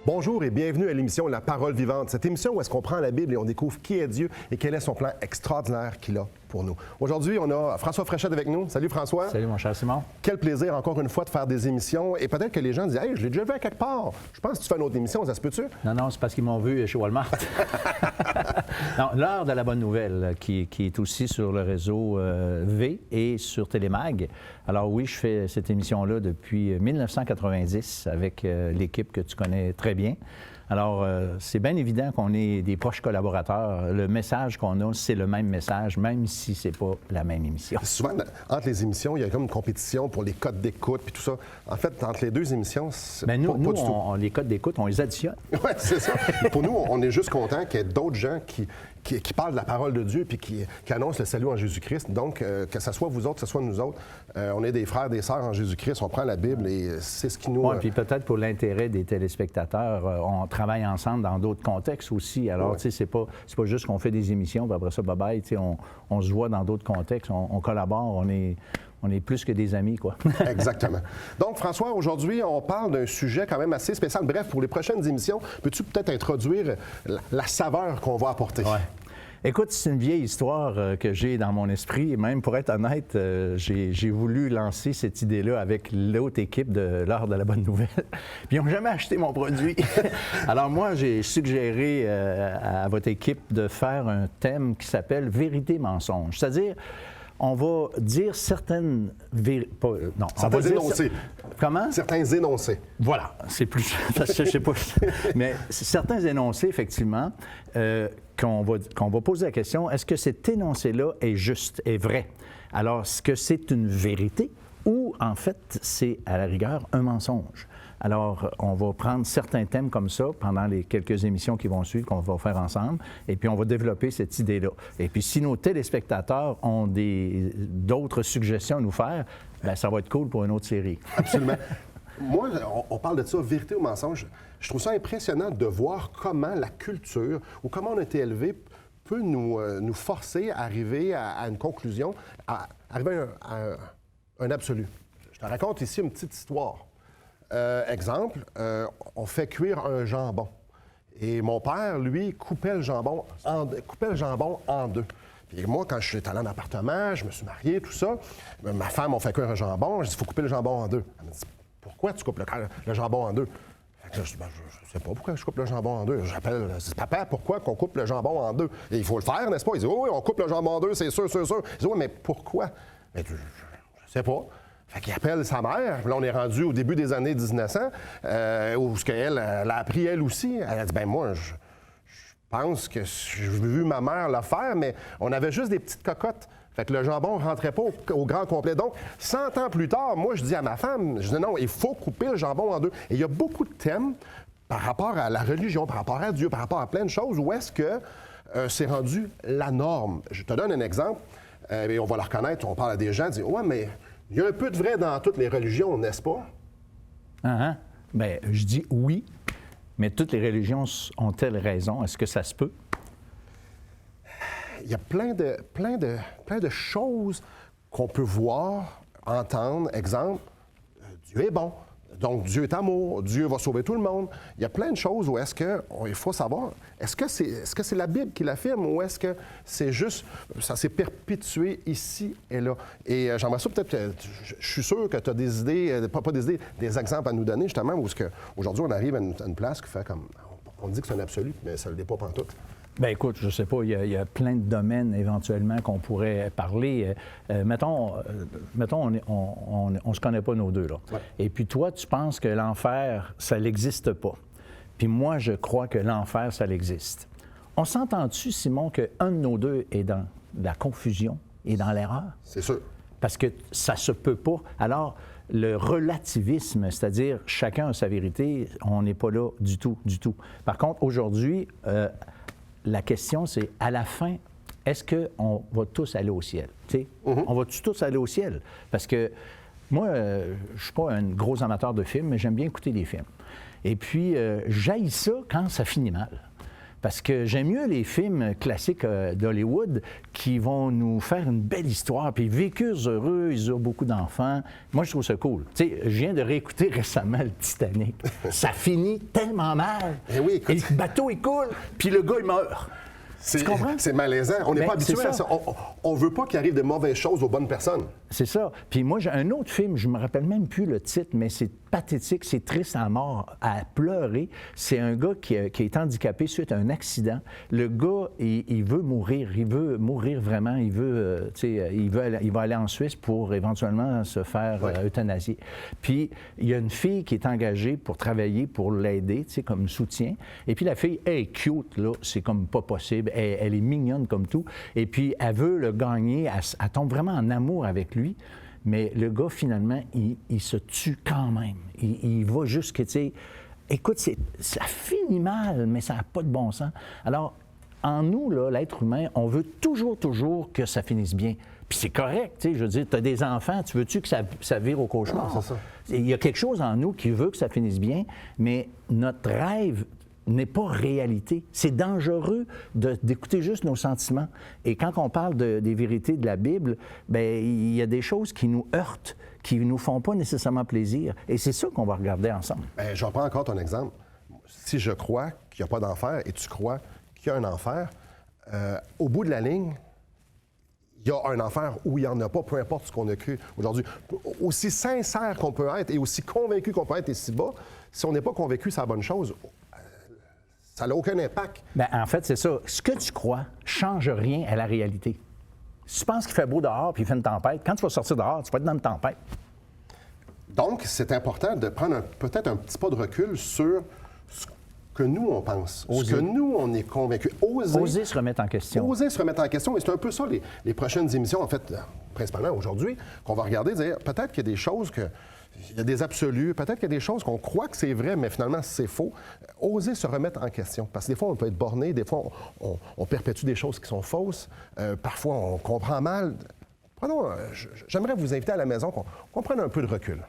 Bonjour et bienvenue à l'émission La Parole vivante. Cette émission où est-ce qu'on prend la Bible et on découvre qui est Dieu et quel est son plan extraordinaire qu'il a pour nous. Aujourd'hui, on a François Fréchette avec nous. Salut François. Salut mon cher Simon. Quel plaisir encore une fois de faire des émissions et peut-être que les gens disent « Hey, je l'ai déjà vu à quelque part. Je pense que tu fais une autre émission, ça se peut-tu? » Non, c'est parce qu'ils m'ont vu chez Walmart. Non, l'heure de la bonne nouvelle qui est aussi sur le réseau V et sur Télémag. Alors oui, je fais cette émission-là depuis 1990 avec l'équipe que tu connais très bien. Alors, c'est bien évident qu'on est des proches collaborateurs. Le message qu'on a, c'est le même message, même si c'est pas la même émission. Souvent, entre les émissions, il y a comme une compétition pour les codes d'écoute puis tout ça. En fait, entre les deux émissions, c'est bien, nous, pas du tout. Les codes d'écoute, on les additionne. Oui, c'est ça. Pour nous, on est juste content qu'il y ait d'autres gens qui parlent de la parole de Dieu puis qui annoncent le salut en Jésus-Christ. Donc, que ce soit vous autres, que ce soit nous autres, on est des frères, des sœurs en Jésus-Christ. On prend la Bible et c'est ce qui nous... Oui, puis peut-être pour l'intérêt des téléspectateurs, on travaille ensemble dans d'autres contextes aussi. Alors, tu sais, c'est pas juste qu'on fait des émissions, puis après ça, bye-bye, tu sais, on se voit dans d'autres contextes, on collabore, on est plus que des amis, quoi. Exactement. Donc, François, aujourd'hui, on parle d'un sujet quand même assez spécial. Bref, pour les prochaines émissions, peux-tu peut-être introduire la saveur qu'on va apporter? Ouais. Écoute, c'est une vieille histoire que j'ai dans mon esprit. Et même pour être honnête, j'ai voulu lancer cette idée-là avec l'autre équipe de l'Heure de la bonne nouvelle. Puis ils n'ont jamais acheté mon produit. Alors moi, j'ai suggéré à votre équipe de faire un thème qui s'appelle « Vérité-mensonge ». C'est-à-dire, on va dire certaines certains énoncés. Comment? Certains énoncés. Voilà, c'est plus... je sais pas. Mais certains énoncés, effectivement, qu'on va poser la question, est-ce que cet énoncé-là est juste, est vrai? Alors, est-ce que c'est une vérité ou, en fait, c'est, à la rigueur, un mensonge? Alors, on va prendre certains thèmes comme ça pendant les quelques émissions qui vont suivre, qu'on va faire ensemble, et puis on va développer cette idée-là. Et puis, si nos téléspectateurs ont d'autres suggestions à nous faire, bien, ça va être cool pour une autre série. Absolument. Moi, on parle de ça, vérité ou mensonge. Je trouve ça impressionnant de voir comment la culture ou comment on a été élevé peut nous forcer à arriver à une conclusion, à arriver à un absolu. Je te raconte ici une petite histoire. Exemple, on fait cuire un jambon. Et mon père, lui, coupait le jambon en deux. Puis moi, quand je suis allé en appartement, je me suis marié, tout ça, ma femme, on fait cuire un jambon. Je dis, il faut couper le jambon en deux. Elle me dit, pourquoi tu coupes le jambon en deux? Fait que là, je dis, je sais pas pourquoi je coupe le jambon en deux. J'appelle, je dis, papa, pourquoi qu'on coupe le jambon en deux? Et il faut le faire, n'est-ce pas? Il dit, oui, on coupe le jambon en deux, c'est sûr, c'est sûr. Je dis, oui, mais pourquoi? Mais je sais pas. Fait qu'il appelle sa mère. Là, on est rendu au début des années 1900, où elle a appris elle aussi. Elle a dit, ben moi, je pense que j'ai vu ma mère le faire, mais on avait juste des petites cocottes. Fait que le jambon ne rentrait pas au grand complet. Donc, 100 ans plus tard, moi, je dis à ma femme, je dis non, il faut couper le jambon en deux. Et il y a beaucoup de thèmes par rapport à la religion, par rapport à Dieu, par rapport à plein de choses, où est-ce que c'est rendu la norme. Je te donne un exemple, et on va le reconnaître, on parle à des gens, disent, ouais, mais il y a un peu de vrai dans toutes les religions, n'est-ce pas? Bien, je dis oui, mais toutes les religions ont-elles raison? Est-ce que ça se peut? Il y a plein de choses qu'on peut voir, entendre. Exemple, Dieu est bon. Donc, Dieu est amour. Dieu va sauver tout le monde. Il y a plein de choses où est-ce que, il faut savoir, est-ce que c'est la Bible qui l'affirme ou est-ce que c'est juste, ça s'est perpétué ici et là? Et j'aimerais ça peut-être, je suis sûr que tu as des idées, pas des idées, des exemples à nous donner justement où est-ce qu'aujourd'hui on arrive à une place qui fait comme, on dit que c'est un absolu, mais ça ne l'est pas pantoute. Bien, écoute, je ne sais pas, il y a plein de domaines éventuellement qu'on pourrait parler. Mettons, on ne se connaît pas nos deux, là. Ouais. Et puis toi, tu penses que l'enfer, ça n'existe pas. Puis moi, je crois que l'enfer, ça existe. On s'entend-tu, Simon, qu'un de nos deux est dans la confusion et dans l'erreur? C'est sûr. Parce que ça se peut pas. Alors, le relativisme, c'est-à-dire chacun a sa vérité, on n'est pas là du tout, du tout. Par contre, aujourd'hui, la question, c'est, à la fin, est-ce qu'on va tous aller au ciel? On va tous aller au ciel? Parce que moi, je ne suis pas un gros amateur de films, mais j'aime bien écouter des films. Et puis, j'haïs ça quand ça finit mal. Parce que j'aime mieux les films classiques d'Hollywood qui vont nous faire une belle histoire, puis ils vécurent heureux, ils ont beaucoup d'enfants. Moi, je trouve ça cool. Tu sais, je viens de réécouter récemment le Titanic. Ça finit tellement mal. Eh oui, écoute... Et le bateau, il coule, puis le gars, il meurt. Tu comprends? C'est malaisant. On n'est pas habitué à ça. On ne veut pas qu'il arrive de mauvaises choses aux bonnes personnes. C'est ça. Puis moi, j'ai un autre film, je me rappelle même plus le titre, mais c'est pathétique, c'est triste à mort, à pleurer. C'est un gars qui est handicapé suite à un accident. Le gars, il veut mourir vraiment. Il va aller en Suisse pour éventuellement se faire euthanasier. Puis il y a une fille qui est engagée pour travailler, pour l'aider, tu sais, comme soutien. Et puis la fille, elle est cute, là, c'est comme pas possible. Elle est mignonne comme tout. Et puis elle veut le gagner, elle tombe vraiment en amour avec lui. Mais le gars, finalement, il se tue quand même. Il va jusqu'à, tu sais... Écoute, ça finit mal, mais ça n'a pas de bon sens. Alors, en nous, là, l'être humain, on veut toujours que ça finisse bien. Puis c'est correct, tu sais, je veux dire, tu as des enfants, tu veux-tu que ça vire au cauchemar? Non, c'est ça. Il y a quelque chose en nous qui veut que ça finisse bien, mais notre rêve n'est pas réalité. C'est dangereux d'écouter juste nos sentiments. Et quand on parle des vérités de la Bible, bien, il y a des choses qui nous heurtent, qui ne nous font pas nécessairement plaisir. Et c'est ça qu'on va regarder ensemble. Bien, je reprends encore ton exemple. Si je crois qu'il n'y a pas d'enfer et tu crois qu'il y a un enfer, au bout de la ligne, il y a un enfer ou il n'y en a pas, peu importe ce qu'on a cru aujourd'hui. Aussi sincère qu'on peut être et aussi convaincu qu'on peut être ici-bas, si on n'est pas convaincu c'est la bonne chose, ça n'a aucun impact. Bien, en fait, c'est ça. Ce que tu crois ne change rien à la réalité. Si tu penses qu'il fait beau dehors puis il fait une tempête, quand tu vas sortir dehors, tu vas être dans une tempête. Donc, c'est important de prendre peut-être un petit pas de recul sur ce que nous, on pense, ce que nous, on est convaincus. Oser se remettre en question. Oser se remettre en question. Et c'est un peu ça, les prochaines émissions, en fait, principalement aujourd'hui, qu'on va regarder, dire peut-être qu'il y a des choses il y a des absolus, peut-être qu'il y a des choses qu'on croit que c'est vrai, mais finalement, c'est faux. Oser se remettre en question. Parce que des fois, on peut être borné, des fois, on perpétue des choses qui sont fausses, parfois, on comprend mal. J'aimerais vous inviter à la maison qu'on prenne un peu de recul.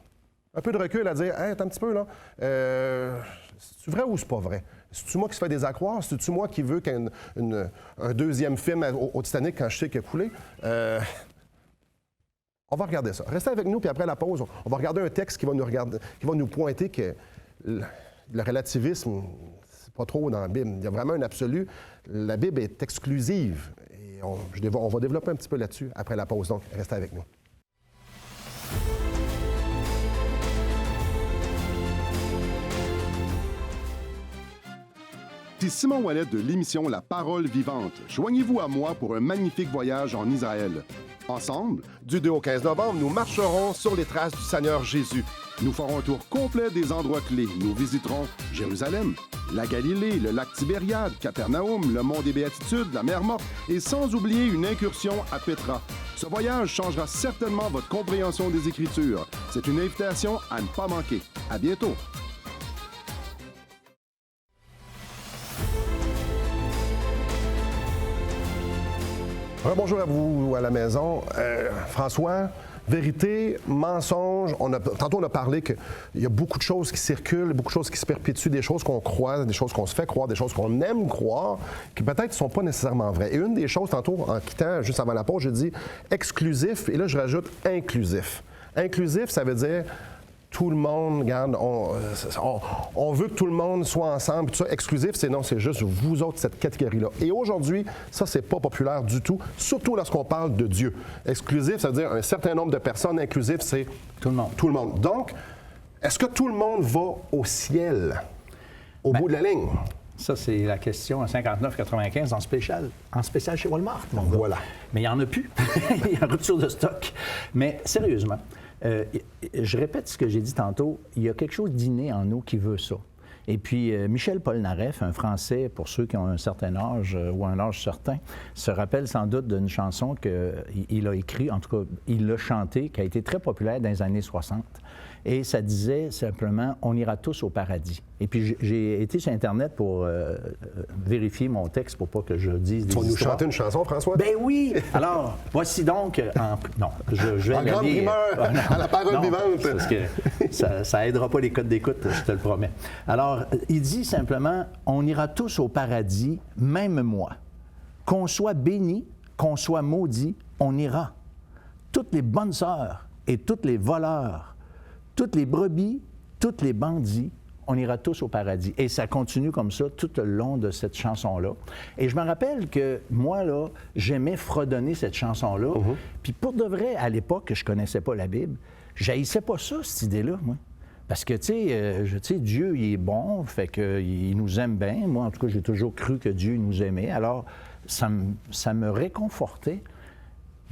Un peu de recul à dire, hey, attends un petit peu, là, c'est vrai ou c'est pas vrai? C'est-tu moi qui se fait des accroires? C'est-tu moi qui veux qu'il y ait un deuxième film au Titanic quand je sais qu'il a coulé? On va regarder ça. Restez avec nous, puis après la pause, on va regarder un texte qui va nous pointer que le relativisme, c'est pas trop dans la Bible. Il y a vraiment un absolu. La Bible est exclusive. Et on va développer un petit peu là-dessus après la pause. Donc, restez avec nous. C'est Simon Ouellet de l'émission La Parole vivante. Joignez-vous à moi pour un magnifique voyage en Israël. Ensemble, du 2 au 15 novembre, nous marcherons sur les traces du Seigneur Jésus. Nous ferons un tour complet des endroits clés. Nous visiterons Jérusalem, la Galilée, le lac Tibériade, Capernaum, le mont des Béatitudes, la mer Morte et sans oublier une incursion à Pétra. Ce voyage changera certainement votre compréhension des Écritures. C'est une invitation à ne pas manquer. À bientôt! Bonjour à vous à la maison. François, vérité, mensonge. Tantôt, on a parlé qu'il y a beaucoup de choses qui circulent, beaucoup de choses qui se perpétuent, des choses qu'on croit, des choses qu'on se fait croire, des choses qu'on aime croire, qui peut-être ne sont pas nécessairement vraies. Et une des choses, tantôt, en quittant, juste avant la pause, j'ai dit exclusif, et là, je rajoute inclusif. Inclusif, ça veut dire tout le monde, regarde, on veut que tout le monde soit ensemble. Tout ça, exclusif, c'est juste vous autres, cette catégorie-là. Et aujourd'hui, ça, c'est pas populaire du tout, surtout lorsqu'on parle de Dieu. Exclusif, ça veut dire un certain nombre de personnes. Inclusif, c'est tout le monde. Tout le monde. Donc, est-ce que tout le monde va au ciel, au bout de la ligne? Ça, c'est la question à 59,95 en spécial chez Walmart. Voilà. Mais il n'y en a plus. Il y a une rupture de stock. Mais sérieusement, je répète ce que j'ai dit tantôt, il y a quelque chose d'inné en nous qui veut ça. Et puis, Michel Polnareff, un Français, pour ceux qui ont un certain âge ou un âge certain, se rappelle sans doute d'une chanson qu'il a écrite, en tout cas, il l'a chantée, qui a été très populaire dans les années 60. Et ça disait simplement « On ira tous au paradis ». Et puis, j'ai été sur Internet pour vérifier mon texte pour pas que je dise des Tu vas nous histoires. chanter une chanson, François? Ben oui! Alors, voici donc... Non, je vais en la grande lire. primeur, à la parole vivante. Parce que ça aidera pas les codes d'écoute, je te le promets. Alors, il dit simplement « On ira tous au paradis, même moi. Qu'on soit béni, qu'on soit maudit, on ira. Toutes les bonnes sœurs et tous les voleurs, toutes les brebis, tous les bandits, on ira tous au paradis. » Et ça continue comme ça tout le long de cette chanson-là. Et je me rappelle que moi, là, j'aimais fredonner cette chanson-là. Puis pour de vrai, à l'époque, je connaissais pas la Bible, j'haïssais pas ça, cette idée-là, moi. Parce que, tu sais, Dieu, il est bon, fait qu'il nous aime bien. Moi, en tout cas, j'ai toujours cru que Dieu nous aimait. Alors, ça me réconfortait.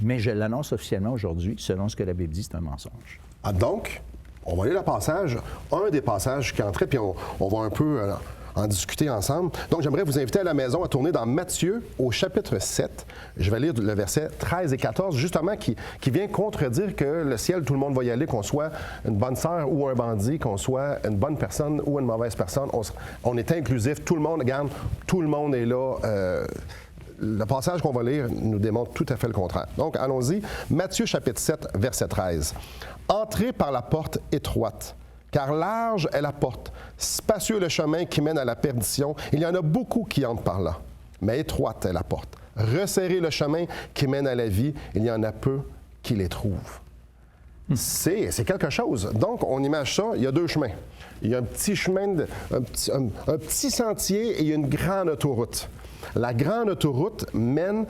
Mais je l'annonce officiellement aujourd'hui, selon ce que la Bible dit, c'est un mensonge. Ah, donc, on va aller le passage, un des passages qui entrait, puis on va un peu en discuter ensemble. Donc, j'aimerais vous inviter à la maison à tourner dans Matthieu, au chapitre 7. Je vais lire le verset 13 et 14, justement, qui vient contredire que le ciel, tout le monde va y aller, qu'on soit une bonne sœur ou un bandit, qu'on soit une bonne personne ou une mauvaise personne. On est inclusif, tout le monde, regarde, tout le monde est là. Le passage qu'on va lire nous démontre tout à fait le contraire. Donc, allons-y. Matthieu, chapitre 7, verset 13. « Entrez par la porte étroite, car large est la porte, spacieux le chemin qui mène à la perdition. Il y en a beaucoup qui entrent par là, mais étroite est la porte. Resserrez le chemin qui mène à la vie. Il y en a peu qui les trouvent. » C'est quelque chose. Donc, on imagine ça, il y a deux chemins. Il y a un petit chemin, un petit sentier et il y a une grande autoroute. La grande autoroute mène,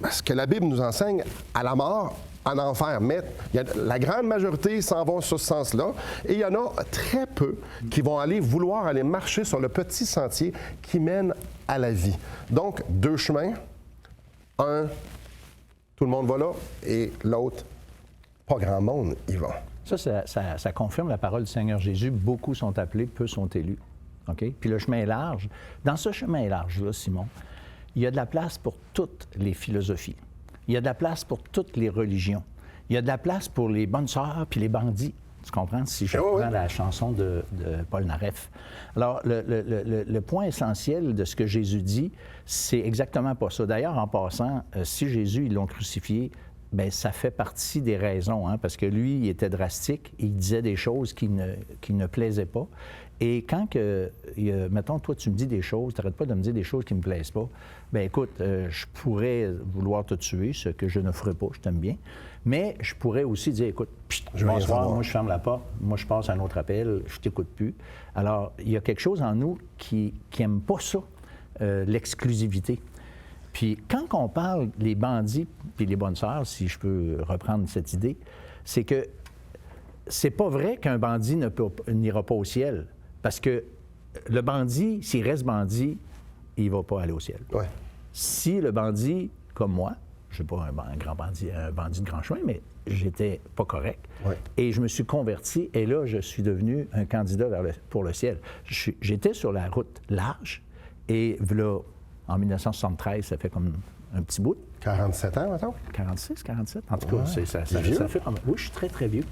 ce que la Bible nous enseigne, à la mort, en enfer. Mais la grande majorité s'en vont sur ce sens-là. Et il y en a très peu qui vont vouloir aller marcher sur le petit sentier qui mène à la vie. Donc, deux chemins. Un, tout le monde va là. Et l'autre, pas grand monde y va. Ça confirme la parole du Seigneur Jésus. Beaucoup sont appelés, peu sont élus. OK? Puis le chemin est large. Dans ce chemin large-là, Simon, il y a de la place pour toutes les philosophies. Il y a de la place pour toutes les religions. Il y a de la place pour les bonnes sœurs puis les bandits. Tu comprends? Si je reprends la chanson de Paul Naref. Alors, le point essentiel de ce que Jésus dit, c'est exactement pas ça. D'ailleurs, en passant, si Jésus, ils l'ont crucifié, bien, ça fait partie des raisons, hein, parce que lui, il était drastique, il disait des choses qui ne plaisaient pas. Et quand mettons, toi, tu me dis des choses, tu n'arrêtes pas de me dire des choses qui ne me plaisent pas, bien, écoute, je pourrais vouloir te tuer, ce que je ne ferai pas, je t'aime bien, mais je pourrais aussi dire, écoute, bonsoir, moi, je ferme la porte, moi, je passe à un autre appel, je t'écoute plus. Alors, il y a quelque chose en nous qui n'aime pas ça, l'exclusivité. Puis quand on parle des bandits puis les bonnes sœurs, si je peux reprendre cette idée, c'est que c'est pas vrai qu'un bandit n'ira pas au ciel. Parce que le bandit, s'il reste bandit, il va pas aller au ciel. Ouais. Si le bandit, comme moi, je ne suis pas un bandit de grand chemin, mais j'étais pas correct. Ouais. Et je me suis converti et là, je suis devenu un candidat pour le ciel. J'étais sur la route large et là, en 1973, ça fait comme un petit bout. 47 ans, maintenant? 46, 47. En tout cas, ça fait comme... Oui, je suis très, très vieux.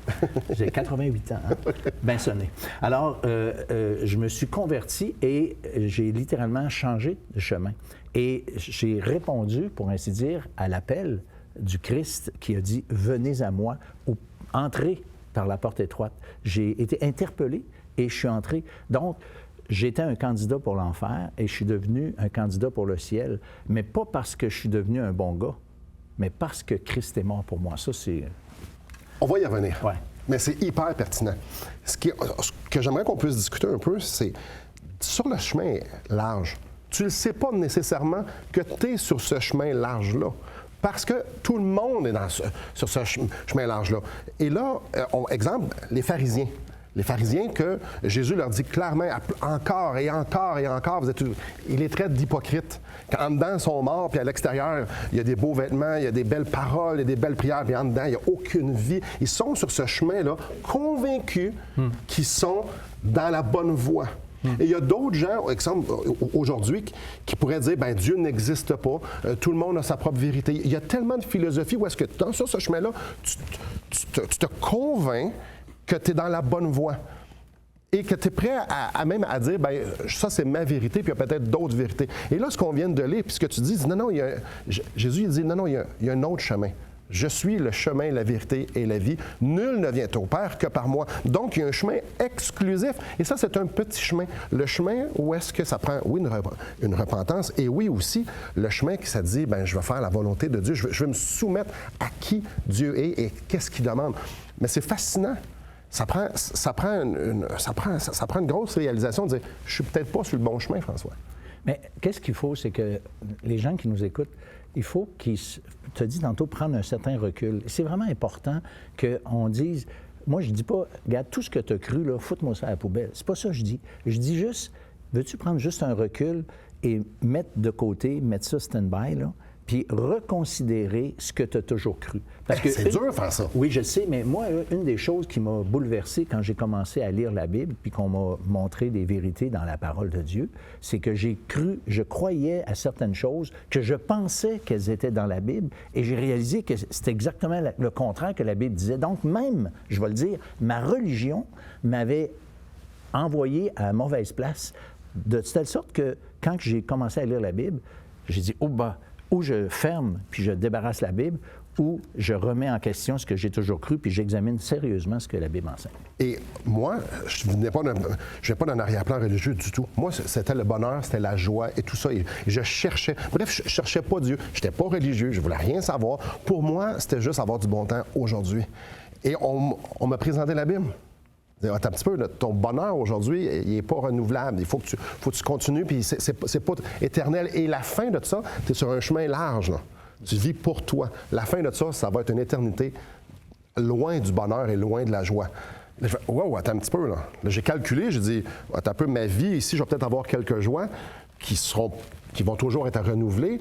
J'ai 88 ans. Hein? Bien sonné. Alors, je me suis converti et j'ai littéralement changé de chemin. Et j'ai répondu, pour ainsi dire, à l'appel du Christ qui a dit « Venez à moi, ou entrez par la porte étroite ». J'ai été interpellé et je suis entré. Donc, j'étais un candidat pour l'enfer et je suis devenu un candidat pour le ciel, mais pas parce que je suis devenu un bon gars, mais parce que Christ est mort pour moi. Ça, c'est... On va y revenir. Ouais. Mais c'est hyper pertinent. Ce que j'aimerais qu'on puisse discuter un peu, c'est sur le chemin large. Tu ne sais pas nécessairement que tu es sur ce chemin large-là. Parce que tout le monde est sur ce chemin large-là. Et là, exemple, les pharisiens. Les pharisiens que Jésus leur dit clairement encore et encore et encore, il les traite d'hypocrites. En dedans, ils sont morts, puis à l'extérieur, il y a des beaux vêtements, il y a des belles paroles, il y a des belles prières, puis en dedans, il n'y a aucune vie. Ils sont sur ce chemin-là, convaincus qu'ils sont dans la bonne voie. Et il y a d'autres gens, exemple, aujourd'hui, qui pourraient dire, bien, Dieu n'existe pas, tout le monde a sa propre vérité. Il y a tellement de philosophie où est-ce que, sur ce chemin-là, tu te convaincs que tu es dans la bonne voie et que tu es prêt à même à dire, bien, ça, c'est ma vérité, puis il y a peut-être d'autres vérités. Et là, ce qu'on vient de lire, puis ce que tu dis, non, Jésus, il dit, non, il y a un autre chemin. Je suis le chemin, la vérité et la vie. Nul ne vient au Père que par moi. Donc, il y a un chemin exclusif. Et ça, c'est un petit chemin. Le chemin où est-ce que ça prend, oui, une repentance, et oui aussi, le chemin qui ça dit, bien, je vais faire la volonté de Dieu. Je vais me soumettre à qui Dieu est et qu'est-ce qu'il demande. Mais c'est fascinant. Ça prend une grosse réalisation de dire, je suis peut-être pas sur le bon chemin, François. Mais qu'est-ce qu'il faut, c'est que les gens qui nous écoutent, il faut qu'ils, te dis tantôt, prendre un certain recul. C'est vraiment important qu'on dise, moi je dis pas, regarde, tout ce que tu as cru, là, foute-moi ça à la poubelle. C'est pas ça que je dis. Je dis juste, veux-tu prendre juste un recul et mettre de côté, mettre ça stand-by, là, puis reconsidérer ce que tu as toujours cru. Parce que c'est dur de faire ça. Oui, je sais, mais moi, une des choses qui m'a bouleversé quand j'ai commencé à lire la Bible, puis qu'on m'a montré des vérités dans la parole de Dieu, c'est que je croyais à certaines choses, que je pensais qu'elles étaient dans la Bible, et j'ai réalisé que c'était exactement le contraire que la Bible disait. Donc même, je vais le dire, ma religion m'avait envoyé à la mauvaise place, de telle sorte que quand j'ai commencé à lire la Bible, j'ai dit, ou je ferme puis je débarrasse la Bible, ou je remets en question ce que j'ai toujours cru puis j'examine sérieusement ce que la Bible enseigne. Et moi, je ne venais pas d'un arrière-plan religieux du tout. Moi, c'était le bonheur, c'était la joie et tout ça. Et je cherchais, bref, je ne cherchais pas Dieu. Je n'étais pas religieux, je ne voulais rien savoir. Pour moi, c'était juste avoir du bon temps aujourd'hui. Et on m'a présenté la Bible. Attends un petit peu, là, ton bonheur aujourd'hui, il n'est pas renouvelable. Il faut que tu continues, puis c'est pas éternel. Et la fin de ça, tu es sur un chemin large. Là. Tu vis pour toi. La fin de ça, ça va être une éternité loin du bonheur et loin de la joie. Là, je fais, wow, attends un petit peu. Là j'ai calculé, j'ai dit, attends un peu, ma vie ici, je vais peut-être avoir quelques joies qui vont toujours être renouvelées.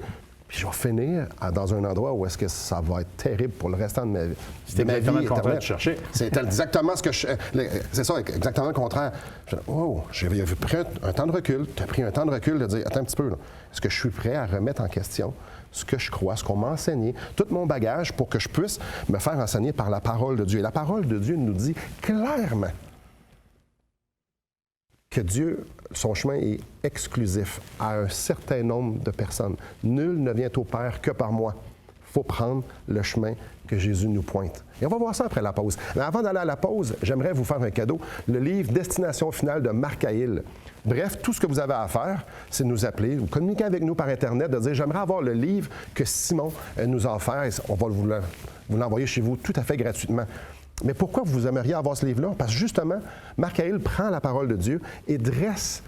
Puis je vais finir dans un endroit où est-ce que ça va être terrible pour le restant de ma vie. C'est exactement le contraire que tu cherchais. C'est exactement ce que c'est ça, exactement le contraire. J'ai pris un temps de recul. Tu as pris un temps de recul de dire, attends un petit peu, là, est-ce que je suis prêt à remettre en question ce que je crois, ce qu'on m'a enseigné, tout mon bagage pour que je puisse me faire enseigner par la parole de Dieu. Et la parole de Dieu nous dit clairement que Dieu, son chemin est exclusif à un certain nombre de personnes. Nul ne vient au Père que par moi. Il faut prendre le chemin que Jésus nous pointe. Et on va voir ça après la pause. Mais avant d'aller à la pause, j'aimerais vous faire un cadeau, le livre « Destination finale » de Marc Haïl. Bref, tout ce que vous avez à faire, c'est de nous appeler, vous communiquer avec nous par Internet, de dire « J'aimerais avoir le livre que Simon nous a offert. » On va vous l'envoyer chez vous tout à fait gratuitement. Mais pourquoi vous aimeriez avoir ce livre-là? Parce que justement, Marc Haïl prend la parole de Dieu et dresse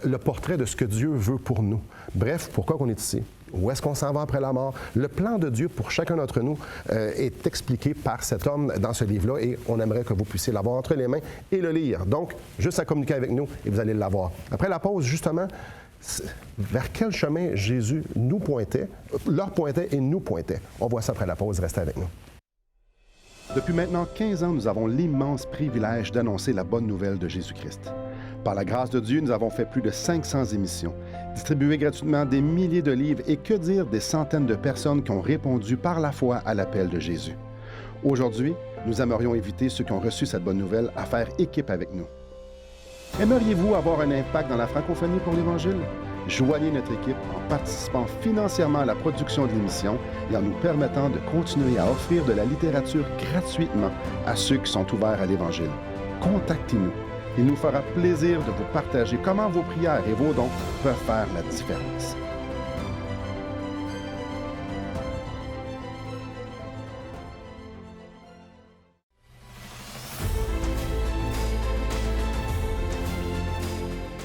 le portrait de ce que Dieu veut pour nous. Bref, pourquoi on est ici? Où est-ce qu'on s'en va après la mort? Le plan de Dieu pour chacun d'entre nous est expliqué par cet homme dans ce livre-là et on aimerait que vous puissiez l'avoir entre les mains et le lire. Donc, juste à communiquer avec nous et vous allez l'avoir. Après la pause, justement, vers quel chemin Jésus nous pointait, leur pointait et nous pointait? On voit ça après la pause. Restez avec nous. Depuis maintenant 15 ans, nous avons l'immense privilège d'annoncer la bonne nouvelle de Jésus-Christ. Par la grâce de Dieu, nous avons fait plus de 500 émissions, distribué gratuitement des milliers de livres et que dire des centaines de personnes qui ont répondu par la foi à l'appel de Jésus. Aujourd'hui, nous aimerions inviter ceux qui ont reçu cette bonne nouvelle à faire équipe avec nous. Aimeriez-vous avoir un impact dans la francophonie pour l'Évangile? Joignez notre équipe en participant financièrement à la production de l'émission et en nous permettant de continuer à offrir de la littérature gratuitement à ceux qui sont ouverts à l'Évangile. Contactez-nous. Il nous fera plaisir de vous partager comment vos prières et vos dons peuvent faire la différence.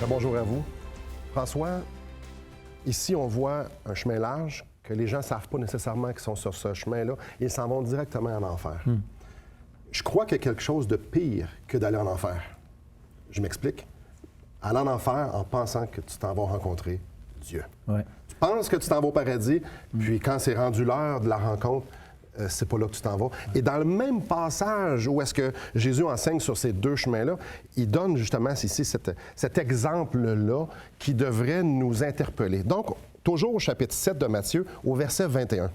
Bonjour à vous. François, ici, on voit un chemin large que les gens ne savent pas nécessairement qu'ils sont sur ce chemin-là. Ils s'en vont directement en enfer. Je crois qu'il y a quelque chose de pire que d'aller en enfer. Je m'explique. Aller en enfer en pensant que tu t'en vas rencontrer Dieu. Ouais. Tu penses que tu t'en vas au paradis, puis quand c'est rendu l'heure de la rencontre, c'est pas là que tu t'en vas. Et dans le même passage où est-ce que Jésus enseigne sur ces deux chemins-là, il donne justement ici cet exemple-là qui devrait nous interpeller. Donc, toujours au chapitre 7 de Matthieu, au verset 21.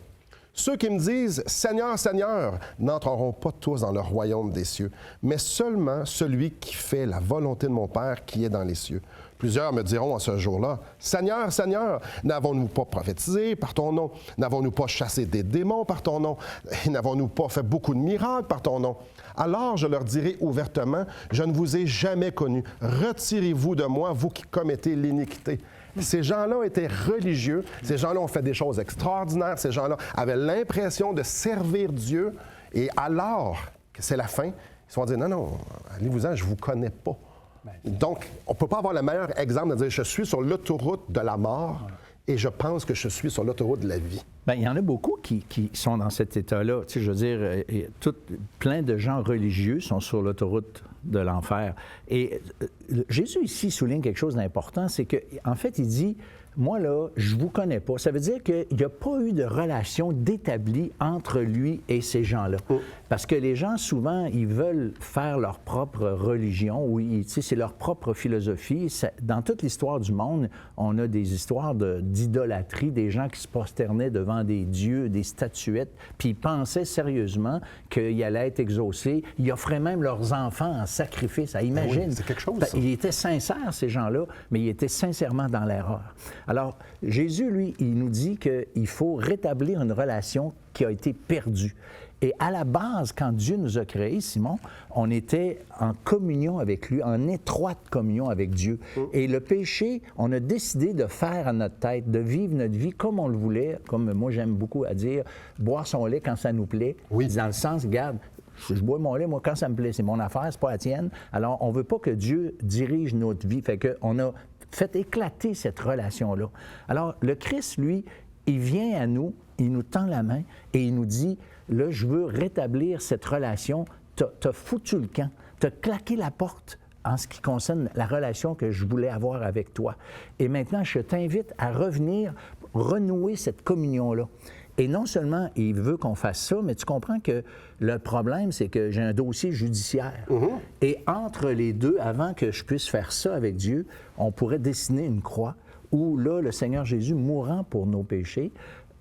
Ceux qui me disent « Seigneur, Seigneur » n'entreront pas tous dans le royaume des cieux, mais seulement celui qui fait la volonté de mon Père qui est dans les cieux. Plusieurs me diront à ce jour-là, « Seigneur, Seigneur, n'avons-nous pas prophétisé par ton nom? N'avons-nous pas chassé des démons par ton nom? Et n'avons-nous pas fait beaucoup de miracles par ton nom? » Alors je leur dirai ouvertement, « Je ne vous ai jamais connus. Retirez-vous de moi, vous qui commettez l'iniquité. » Ces gens-là étaient religieux, ces gens-là ont fait des choses extraordinaires, ces gens-là avaient l'impression de servir Dieu, et alors que c'est la fin, ils se sont dit, non, non, allez-vous-en, je ne vous connais pas. Donc, on ne peut pas avoir le meilleur exemple de dire, je suis sur l'autoroute de la mort et je pense que je suis sur l'autoroute de la vie. Bien, il y en a beaucoup qui sont dans cet état-là. Tu sais, je veux dire, plein de gens religieux sont sur l'autoroute de l'enfer. Et Jésus ici souligne quelque chose d'important, c'est qu'en fait, il dit, moi, là, je vous connais pas. Ça veut dire qu'il n'y a pas eu de relation d'établie entre lui et ces gens-là. Parce que les gens, souvent, ils veulent faire leur propre religion, ou tu sais, c'est leur propre philosophie. Dans toute l'histoire du monde, on a des histoires d'idolâtrie, des gens qui se prosternaient devant des dieux, des statuettes, puis ils pensaient sérieusement qu'ils allaient être exaucés. Ils offraient même leurs enfants en sacrifice. Imagine. Oui, c'est quelque chose, ça. Ils étaient sincères, ces gens-là, mais ils étaient sincèrement dans l'erreur. Alors, Jésus, lui, il nous dit qu'il faut rétablir une relation qui a été perdue. Et à la base, quand Dieu nous a créés, Simon, on était en communion avec lui, en étroite communion avec Dieu. Et le péché, on a décidé de faire à notre tête, de vivre notre vie comme on le voulait, comme moi j'aime beaucoup à dire, boire son lait quand ça nous plaît. Oui. Dans le sens, regarde, je bois mon lait, moi, quand ça me plaît. C'est mon affaire, c'est pas la tienne. Alors, on veut pas que Dieu dirige notre vie. Fait qu'on a fait éclater cette relation-là. Alors, le Christ, lui, il vient à nous, il nous tend la main et il nous dit, là, je veux rétablir cette relation. T'as foutu le camp, t'as claqué la porte en ce qui concerne la relation que je voulais avoir avec toi. Et maintenant, je t'invite à revenir, renouer cette communion-là. Et non seulement il veut qu'on fasse ça, mais tu comprends que le problème, c'est que j'ai un dossier judiciaire. Et entre les deux, avant que je puisse faire ça avec Dieu, on pourrait dessiner une croix où là, le Seigneur Jésus, mourant pour nos péchés,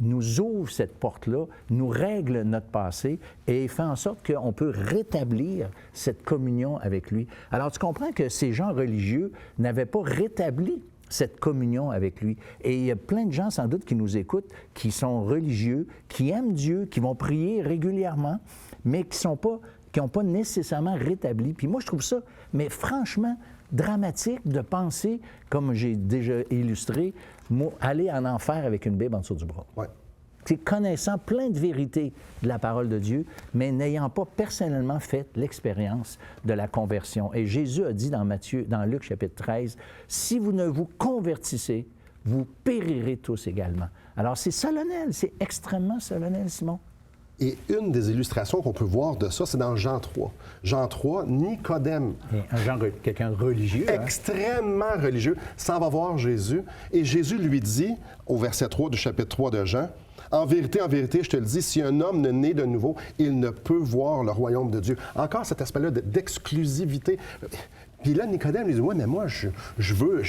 nous ouvre cette porte-là, nous règle notre passé et fait en sorte qu'on peut rétablir cette communion avec lui. Alors, tu comprends que ces gens religieux n'avaient pas rétabli cette communion avec lui. Et il y a plein de gens, sans doute, qui nous écoutent, qui sont religieux, qui aiment Dieu, qui vont prier régulièrement, mais qui n'ont pas nécessairement rétabli. Puis moi, je trouve ça, mais franchement, dramatique de penser, comme j'ai déjà illustré, aller en enfer avec une Bible en dessous du bras. Ouais. C'est connaissant plein de vérités de la parole de Dieu, mais n'ayant pas personnellement fait l'expérience de la conversion. Et Jésus a dit dans Luc chapitre 13, « Si vous ne vous convertissez, vous périrez tous également. » Alors c'est solennel, c'est extrêmement solennel, Simon. Et une des illustrations qu'on peut voir de ça, c'est dans Jean 3. Jean 3, Nicodème. Quelqu'un de religieux. Extrêmement religieux, s'en va voir Jésus. Et Jésus lui dit, au verset 3 du chapitre 3 de Jean, « En vérité, je te le dis, si un homme ne naît de nouveau, il ne peut voir le royaume de Dieu. » Encore cet aspect-là d'exclusivité. Puis là, Nicodème lui dit, « Ouais, mais moi, je veux.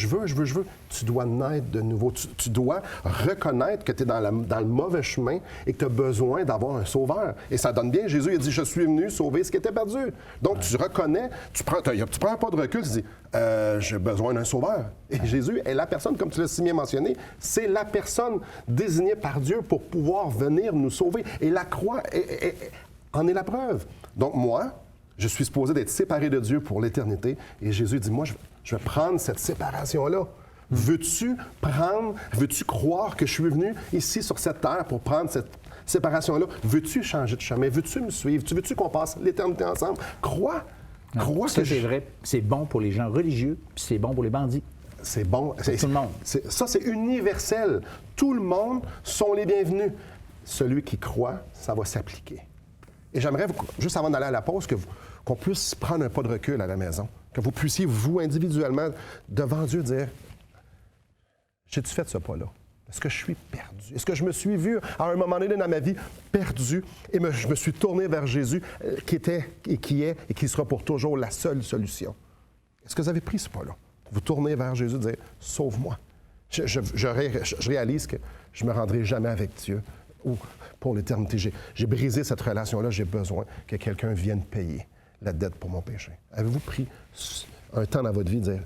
Tu dois naître de nouveau. Tu dois reconnaître que tu es dans le mauvais chemin et que tu as besoin d'avoir un sauveur. » Et ça donne bien. Jésus, il dit, « Je suis venu sauver ce qui était perdu. » Donc, tu reconnais, tu prends un pas de recul, tu dis, « J'ai besoin d'un sauveur. » Et Jésus est la personne, comme tu l'as si bien mentionné, c'est la personne désignée par Dieu pour pouvoir venir nous sauver. Et la croix en est la preuve. Donc, moi, je suis supposé d'être séparé de Dieu pour l'éternité. Et Jésus dit, moi, je vais prendre cette séparation-là. Veux-tu croire que je suis venu ici sur cette terre pour prendre cette séparation-là? Veux-tu changer de chemin? Veux-tu me suivre? Veux-tu qu'on passe l'éternité ensemble? Crois ça, c'est vrai. C'est bon pour les gens religieux, puis c'est bon pour les bandits. C'est bon. Pour tout le monde. Ça, c'est universel. Tout le monde sont les bienvenus. Celui qui croit, ça va s'appliquer. Et j'aimerais, juste avant d'aller à la pause, qu'on puisse prendre un pas de recul à la maison, que vous puissiez, vous, individuellement, devant Dieu, dire « J'ai-tu fait ce pas-là? Est-ce que je suis perdu? Est-ce que je me suis vu, à un moment donné dans ma vie, perdu et je me suis tourné vers Jésus, qui était et qui est et qui sera pour toujours la seule solution? Est-ce que vous avez pris ce pas-là? Vous tournez vers Jésus et dire « Sauve-moi. » Je réalise que je ne me rendrai jamais avec Dieu. ou pour l'éternité. J'ai brisé cette relation-là, j'ai besoin que quelqu'un vienne payer la dette pour mon péché. Avez-vous pris un temps dans votre vie de dire,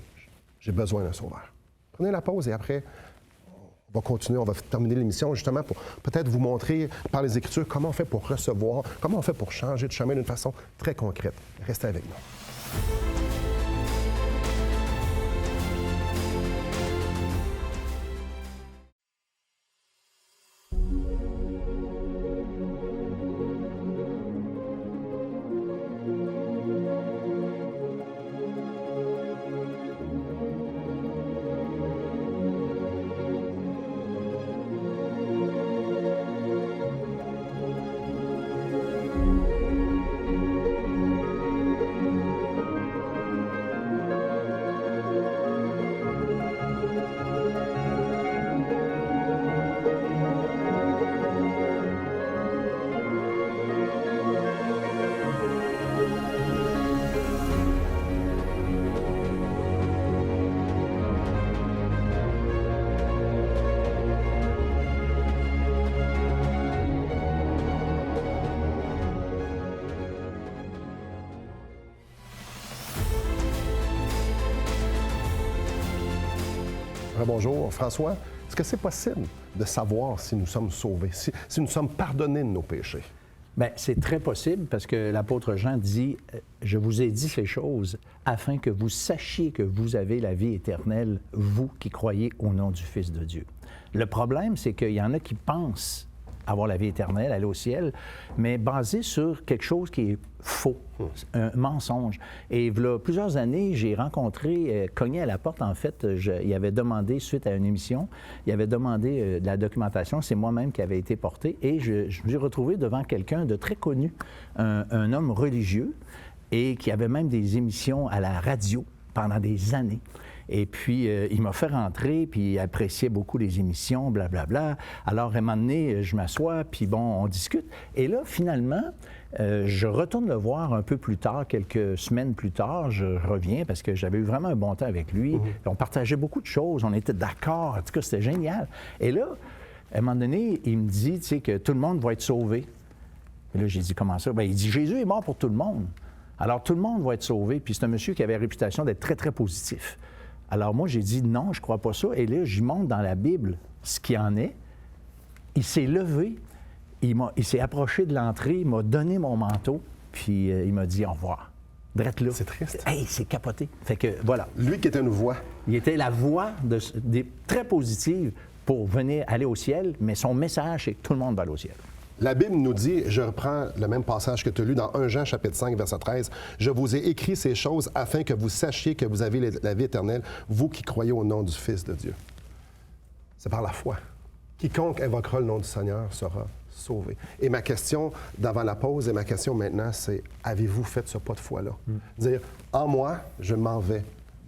j'ai besoin d'un sauveur? Prenez la pause et après, on va continuer, on va terminer l'émission justement pour peut-être vous montrer par les Écritures comment on fait pour recevoir, comment on fait pour changer de chemin d'une façon très concrète. Restez avec nous. Bonjour, François. Est-ce que c'est possible de savoir si nous sommes sauvés, si nous sommes pardonnés de nos péchés? Bien, c'est très possible parce que l'apôtre Jean dit « Je vous ai dit ces choses afin que vous sachiez que vous avez la vie éternelle, vous qui croyez au nom du Fils de Dieu. » Le problème, c'est qu'il y en a qui pensent avoir la vie éternelle, aller au ciel, mais basé sur quelque chose qui est faux, un mensonge. Et il y a plusieurs années, j'ai rencontré, cogné à la porte, en fait, il avait demandé, suite à une émission, il avait demandé de la documentation, c'est moi-même qui avait été porté, et je me suis retrouvé devant quelqu'un de très connu, un homme religieux, et qui avait même des émissions à la radio pendant des années. Et puis, il m'a fait rentrer, puis il appréciait beaucoup les émissions, blablabla. Alors, à un moment donné, je m'assois, puis bon, on discute. Et là, finalement, je retourne le voir un peu plus tard, quelques semaines plus tard. Je reviens parce que j'avais eu vraiment un bon temps avec lui. On partageait beaucoup de choses, on était d'accord. En tout cas, c'était génial. Et là, à un moment donné, il me dit, tu sais, que tout le monde va être sauvé. Et là, j'ai dit, comment ça? Bien, il dit, Jésus est mort pour tout le monde. Alors, tout le monde va être sauvé. Puis c'est un monsieur qui avait la réputation d'être très, très positif. Alors moi, j'ai dit non, je ne crois pas ça. Et là, j'y montre dans la Bible ce qu'il en est. Il s'est levé, il s'est approché de l'entrée, il m'a donné mon manteau, puis il m'a dit au revoir. Drette là. C'est triste. Hey, c'est capoté. Fait que voilà. Lui qui était une voix. Il était la voix très positive pour venir aller au ciel, mais son message, c'est que tout le monde va aller au ciel. La Bible nous dit, je reprends le même passage que tu as lu dans 1 Jean, chapitre 5, verset 13, « Je vous ai écrit ces choses afin que vous sachiez que vous avez la vie éternelle, vous qui croyez au nom du Fils de Dieu. » C'est par la foi. Quiconque invoquera le nom du Seigneur sera sauvé. Et ma question d'avant la pause et ma question maintenant, c'est, avez-vous fait ce pas de foi-là? Dire, en moi, je m'en vais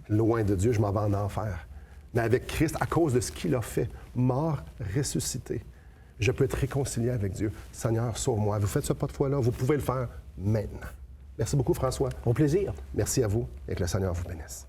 loin de Dieu, je m'en vais en enfer. Mais avec Christ, à cause de ce qu'il a fait, mort, ressuscité, je peux être réconcilié avec Dieu. Seigneur, sauve-moi. Vous faites ce pas de foi-là, vous pouvez le faire maintenant. Merci beaucoup, François. Au plaisir. Merci à vous et que le Seigneur vous bénisse.